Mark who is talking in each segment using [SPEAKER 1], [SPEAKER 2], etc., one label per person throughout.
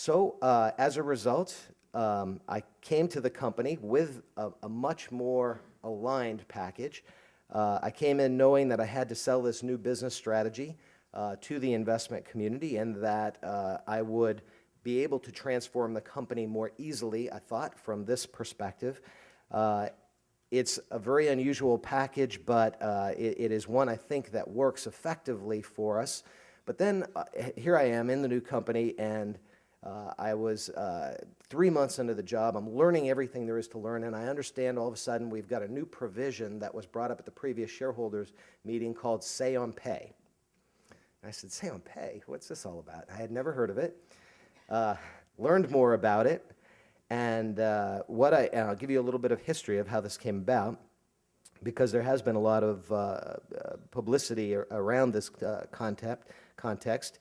[SPEAKER 1] As a result, I came to the company with a much more aligned package. I came in knowing that I had to sell this new business strategy to the investment community, and that I would be able to transform the company more easily, I thought, from this perspective. It's a very unusual package, but it is one I think that works effectively for us. But then here I am in the new company, and I was 3 months into the job. I'm learning everything there is to learn, and I understand all of a sudden we've got a new provision that was brought up at the previous shareholders meeting called Say on Pay. And I said, Say on Pay? What's this all about? I had never heard of it. Learned more about it, and I'll give you a little bit of history of how this came about, because there has been a lot of publicity around this context.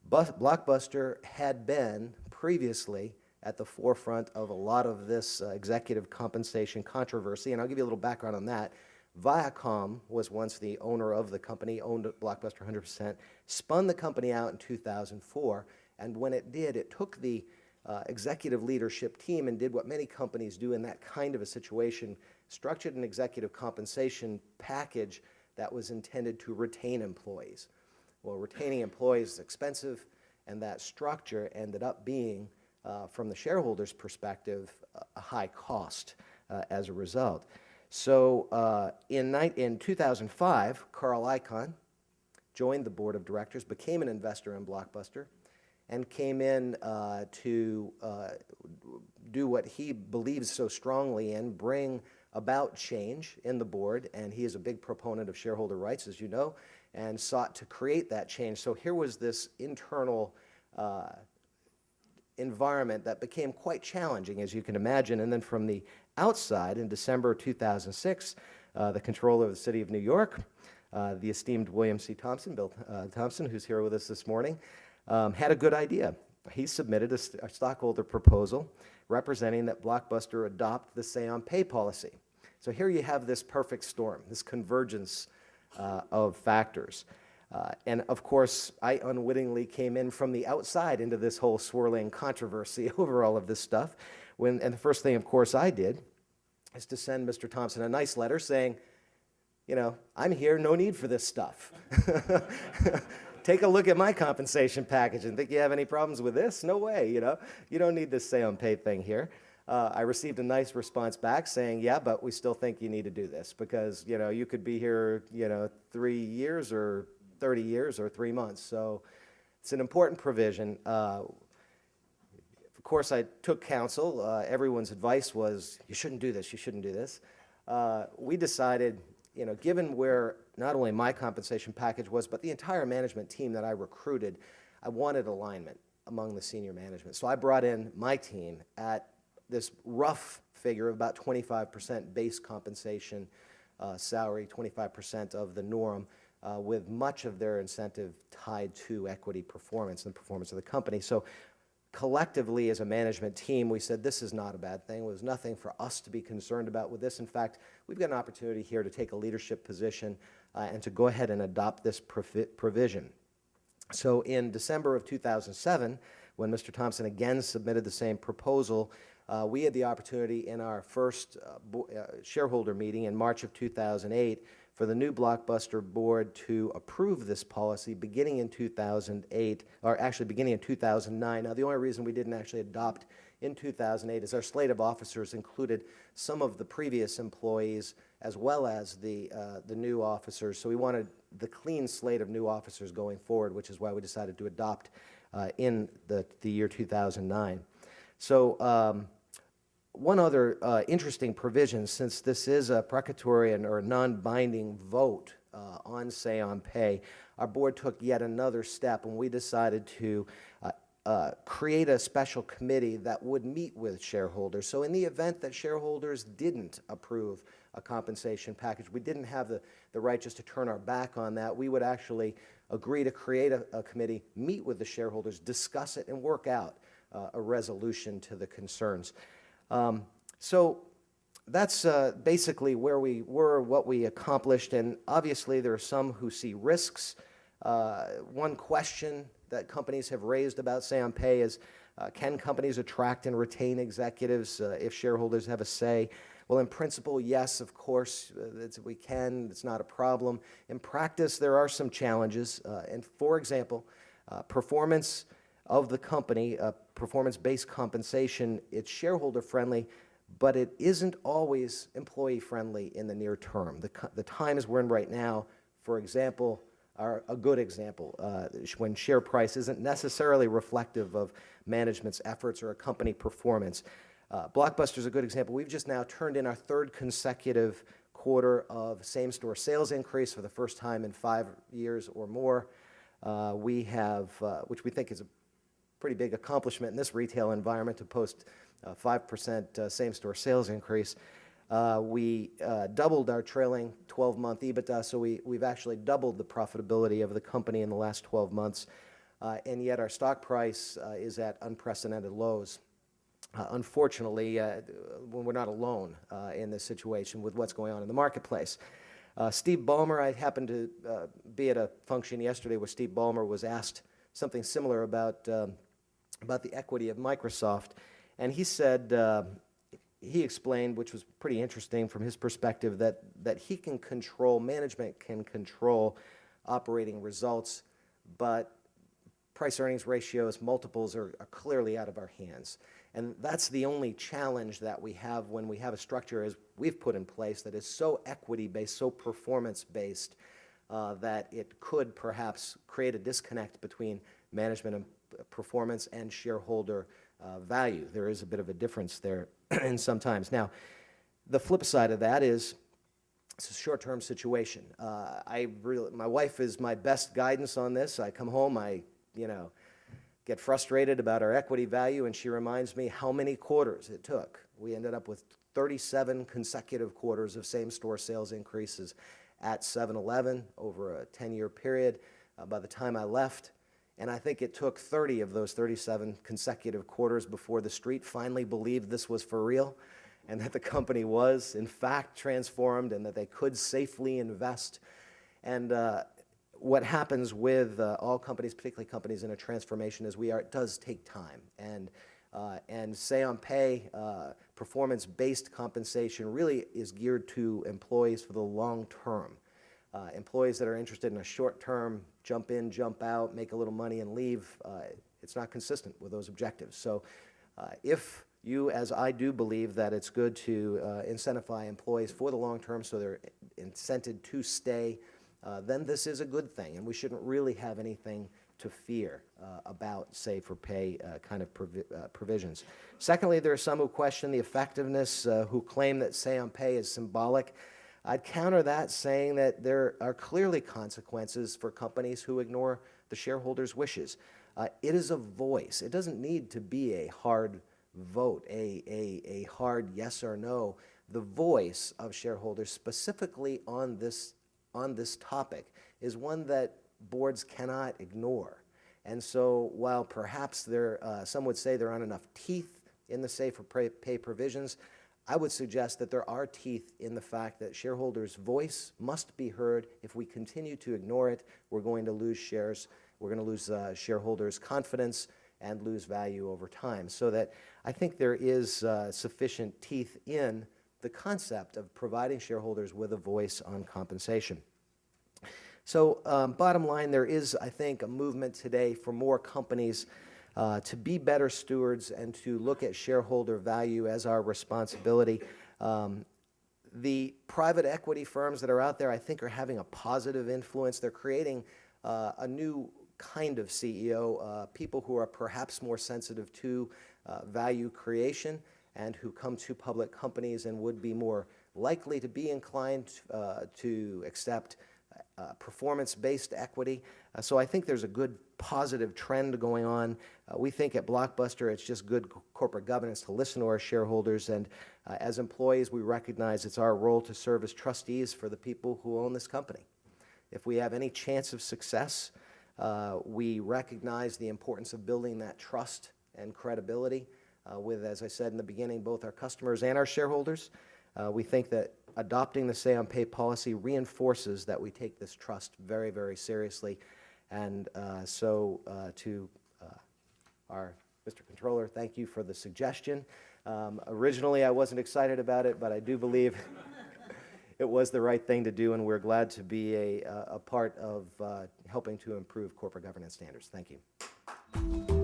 [SPEAKER 1] Blockbuster had been previously at the forefront of a lot of this executive compensation controversy, and I'll give you a little background on that. Viacom was once the owner of the company, owned Blockbuster 100%, spun the company out in 2004, and when it did, it took the executive leadership team and did what many companies do in that kind of a situation, structured an executive compensation package that was intended to retain employees. Well, retaining employees is expensive, and that structure ended up being, from the shareholders' perspective, a high cost as a result. So in 2005, Carl Icahn joined the board of directors, became an investor in Blockbuster, and came in to do what he believes so strongly in, bring about change in the board, and he is a big proponent of shareholder rights, as you know, and sought to create that change. So here was this internal environment that became quite challenging, as you can imagine. And then from the outside, in December 2006, the controller of the city of New York, the esteemed William C. Thompson, Bill Thompson, who's here with us this morning, had a good idea. He submitted a stockholder proposal representing that Blockbuster adopt the Say on Pay policy. So here you have this perfect storm, this convergence of factors. And of course, I unwittingly came in from the outside into this whole swirling controversy over all of this stuff. And the first thing, of course, I did is to send Mr. Thompson a nice letter saying, you know, I'm here, no need for this stuff. Take a look at my compensation package and think you have any problems with this? No way, you know. You don't need this Say on Pay thing here. I received a nice response back saying, yeah, but we still think you need to do this because, you know, you could be here, 3 years or 30 years or 3 months. So it's an important provision. Of course, I took counsel. Everyone's advice was, you shouldn't do this, you shouldn't do this. We decided, given where not only my compensation package was, but the entire management team that I recruited, I wanted alignment among the senior management. So I brought in my team at this rough figure of about 25% base compensation salary, 25% of the norm, with much of their incentive tied to equity performance and performance of the company. So collectively as a management team, we said this is not a bad thing. There was nothing for us to be concerned about with this. In fact, we've got an opportunity here to take a leadership position and to go ahead and adopt this provision. So in December of 2007, when Mr. Thompson again submitted the same proposal, we had the opportunity in our first shareholder meeting in March of 2008 for the new Blockbuster board to approve this policy beginning in 2008, or actually beginning in 2009. Now, the only reason we didn't actually adopt in 2008 is our slate of officers included some of the previous employees as well as the new officers. So we wanted the clean slate of new officers going forward, which is why we decided to adopt in the year 2009. So one other interesting provision, since this is a precatory or a non-binding vote on Say on Pay, our board took yet another step, and we decided to create a special committee that would meet with shareholders. So in the event that shareholders didn't approve a compensation package, we didn't have the right just to turn our back on that. We would actually agree to create a committee, meet with the shareholders, discuss it, and work out a resolution to the concerns. So that's basically where we were, what we accomplished, and obviously there are some who see risks. One question that companies have raised about Say on Pay is Can companies attract and retain executives if shareholders have a say? Well, in principle, yes, of course, we can. It's not a problem. In practice, there are some challenges. And for example, performance of the company, performance-based compensation, it's shareholder-friendly, but it isn't always employee-friendly in the near term. The times we're in right now, for example, are a good example, when share price isn't necessarily reflective of management's efforts or a company performance. Blockbuster is a good example. We've just now turned in our third consecutive quarter of same-store sales increase for the first time in 5 years or more. We have, which we think is a pretty big accomplishment in this retail environment, to post 5% same-store sales increase. We doubled our trailing 12-month EBITDA, so we've actually doubled the profitability of the company in the last 12 months, and yet our stock price is at unprecedented lows. Unfortunately, we're not alone in this situation with what's going on in the marketplace. Steve Ballmer, I happened to be at a function yesterday where Steve Ballmer was asked something similar about the equity of Microsoft, and he said, he explained, which was pretty interesting from his perspective, that he can control, management can control operating results, but price-earnings ratios, multiples are clearly out of our hands. And that's the only challenge that we have when we have a structure, as we've put in place, that is so equity-based, so performance-based, that it could perhaps create a disconnect between management and performance and shareholder value. There is a bit of a difference there in sometimes. Now, the flip side of that is it's a short-term situation. My wife is my best guidance on this. I come home, I get frustrated about our equity value, and she reminds me how many quarters it took. We ended up with 37 consecutive quarters of same-store sales increases at 7-Eleven over a 10-year period by the time I left. And I think it took 30 of those 37 consecutive quarters before the street finally believed this was for real and that the company was, in fact, transformed and that they could safely invest. And what happens with all companies, particularly companies in a transformation, it does take time. And say-on-pay, performance-based compensation really is geared to employees for the long term. Employees that are interested in a short-term, jump in, jump out, make a little money and leave, it's not consistent with those objectives. So if you, as I do, believe that it's good to incentivize employees for the long term so they're incented to stay, then this is a good thing, and we shouldn't really have anything to fear about say-for-pay kind of provisions. Secondly, there are some who question the effectiveness, who claim that say-on-pay is symbolic. I'd counter that saying that there are clearly consequences for companies who ignore the shareholders' wishes. It is a voice. It doesn't need to be a hard vote, a hard yes or no. The voice of shareholders specifically on this topic is one that boards cannot ignore. And so while perhaps some would say there aren't enough teeth in the say-for-pay provisions, I would suggest that there are teeth in the fact that shareholders' voice must be heard. If we continue to ignore it, we're going to lose shares, we're going to lose shareholders' confidence and lose value over time. So that I think there is sufficient teeth in the concept of providing shareholders with a voice on compensation. So bottom line, there is, I think, a movement today for more companies to be better stewards and to look at shareholder value as our responsibility. The private equity firms that are out there, I think, are having a positive influence. They're creating a new kind of CEO, people who are perhaps more sensitive to value creation and who come to public companies and would be more likely to be inclined to accept performance-based equity. So I think there's a good positive trend going on. We think at Blockbuster it's just good corporate governance to listen to our shareholders, and as employees we recognize it's our role to serve as trustees for the people who own this company. If we have any chance of success, we recognize the importance of building that trust and credibility with, as I said in the beginning, both our customers and our shareholders. We think that adopting the say-on-pay policy reinforces that we take this trust very, very seriously. And so to our Mr. Controller, thank you for the suggestion. Originally, I wasn't excited about it, but I do believe it was the right thing to do, and we're glad to be a part of helping to improve corporate governance standards. Thank you.